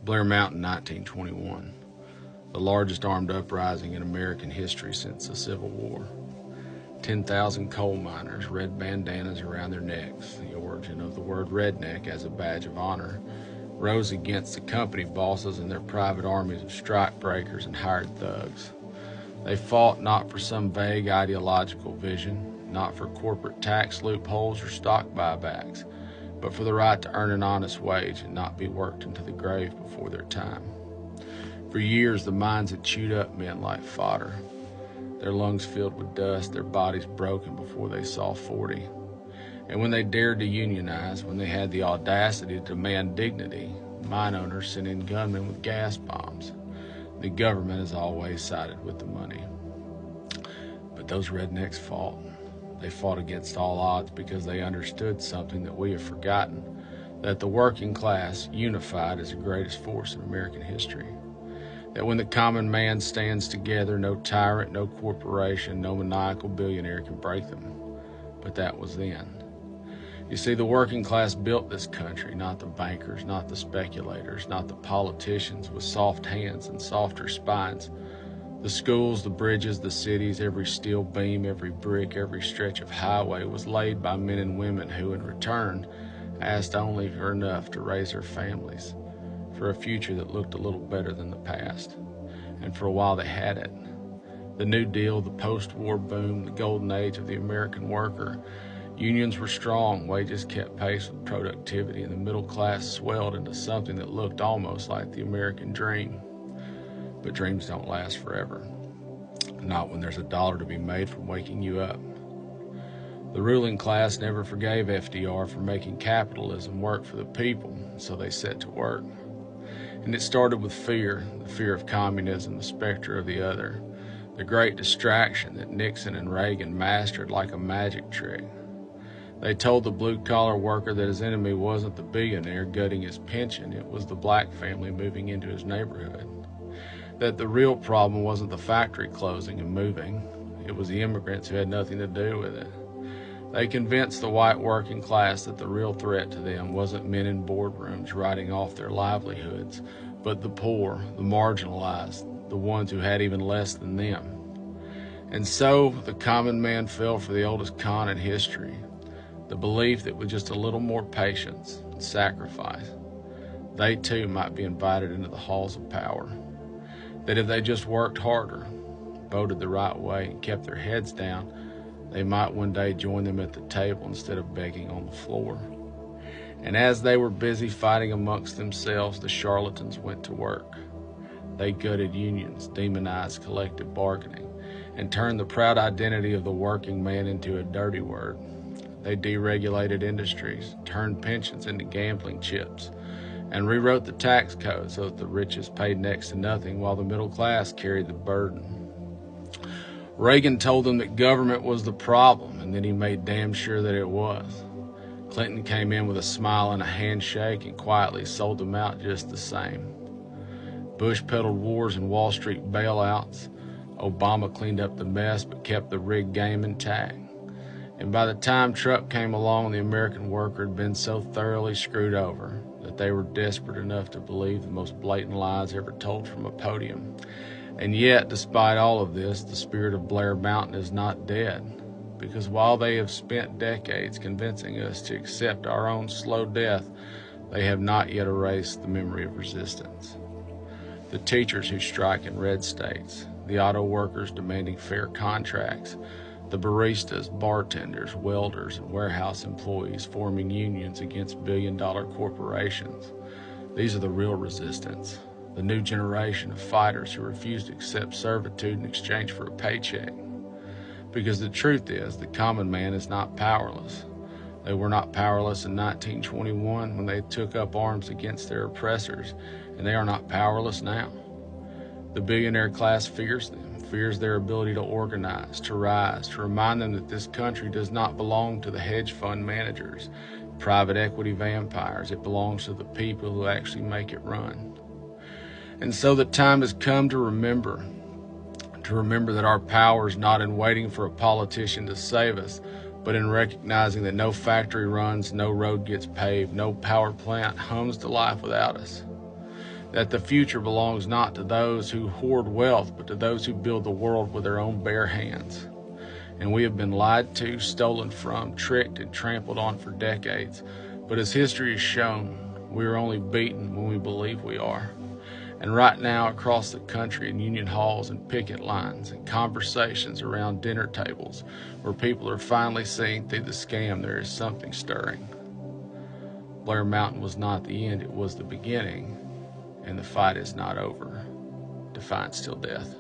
Blair Mountain, 1921, the largest armed uprising in American history since the Civil War. 10,000 coal miners, red bandanas around their necks, the origin of the word redneck as a badge of honor, rose against the company bosses and their private armies of strikebreakers and hired thugs. They fought not for some vague ideological vision, not for corporate tax loopholes or stock buybacks, but for the right to earn an honest wage and not be worked into the grave before their time. For years, the mines had chewed up men like fodder, their lungs filled with dust, their bodies broken before they saw 40. And when they dared to unionize, when they had the audacity to demand dignity, mine owners sent in gunmen with gas bombs. The government has always sided with the money. But those rednecks fought. They fought against all odds because they understood something that we have forgotten, that the working class, unified, is the greatest force in American history. That when the common man stands together, no tyrant, no corporation, no maniacal billionaire can break them. But that was then. You see, the working class built this country, not the bankers, not the speculators, not the politicians with soft hands and softer spines. The schools, the bridges, the cities, every steel beam, every brick, every stretch of highway was laid by men and women who, in return, asked only for enough to raise their families, for a future that looked a little better than the past. And for a while they had it. The New Deal, the post-war boom, the golden age of the American worker. Unions were strong, wages kept pace with productivity, and the middle class swelled into something that looked almost like the American dream. But dreams don't last forever. Not when there's a dollar to be made from waking you up. The ruling class never forgave FDR for making capitalism work for the people, so they set to work. And it started with fear, the fear of communism, the specter of the other, the great distraction that Nixon and Reagan mastered like a magic trick. They told the blue-collar worker that his enemy wasn't the billionaire gutting his pension, it was the black family moving into his neighborhood. That the real problem wasn't the factory closing and moving, it was the immigrants who had nothing to do with it. They convinced the white working class that the real threat to them wasn't men in boardrooms writing off their livelihoods, but the poor, the marginalized, the ones who had even less than them. And so the common man fell for the oldest con in history, the belief that with just a little more patience and sacrifice, they too might be invited into the halls of power. That if they just worked harder, voted the right way, and kept their heads down, they might one day join them at the table instead of begging on the floor. And as they were busy fighting amongst themselves, the charlatans went to work. They gutted unions, demonized collective bargaining, and turned the proud identity of the working man into a dirty word. They deregulated industries, turned pensions into gambling chips, and rewrote the tax code so that the richest paid next to nothing while the middle class carried the burden. Reagan told them that government was the problem, and then he made damn sure that it was. Clinton came in with a smile and a handshake and quietly sold them out just the same. Bush peddled wars and Wall Street bailouts. Obama cleaned up the mess but kept the rigged game intact. And by the time Trump came along, the American worker had been so thoroughly screwed over that they were desperate enough to believe the most blatant lies ever told from a podium. And yet, despite all of this, the spirit of Blair Mountain is not dead, because while they have spent decades convincing us to accept our own slow death, they have not yet erased the memory of resistance. The teachers who strike in red states, the auto workers demanding fair contracts, the baristas, bartenders, welders, and warehouse employees forming unions against billion-dollar corporations. These are the real resistance. The new generation of fighters who refuse to accept servitude in exchange for a paycheck. Because the truth is, the common man is not powerless. They were not powerless in 1921 when they took up arms against their oppressors, and they are not powerless now. The billionaire class fears them, fears their ability to organize, to rise, to remind them that this country does not belong to the hedge fund managers, private equity vampires. It belongs to the people who actually make it run. And so the time has come to remember that our power is not in waiting for a politician to save us, but in recognizing that no factory runs, no road gets paved, no power plant hums to life without us. That the future belongs not to those who hoard wealth, but to those who build the world with their own bare hands. And we have been lied to, stolen from, tricked, and trampled on for decades. But as history has shown, we are only beaten when we believe we are. And right now, across the country, in union halls and picket lines and conversations around dinner tables, where people are finally seeing through the scam, there is something stirring. Blair Mountain was not the end, it was the beginning, and the fight is not over. Defiance till death.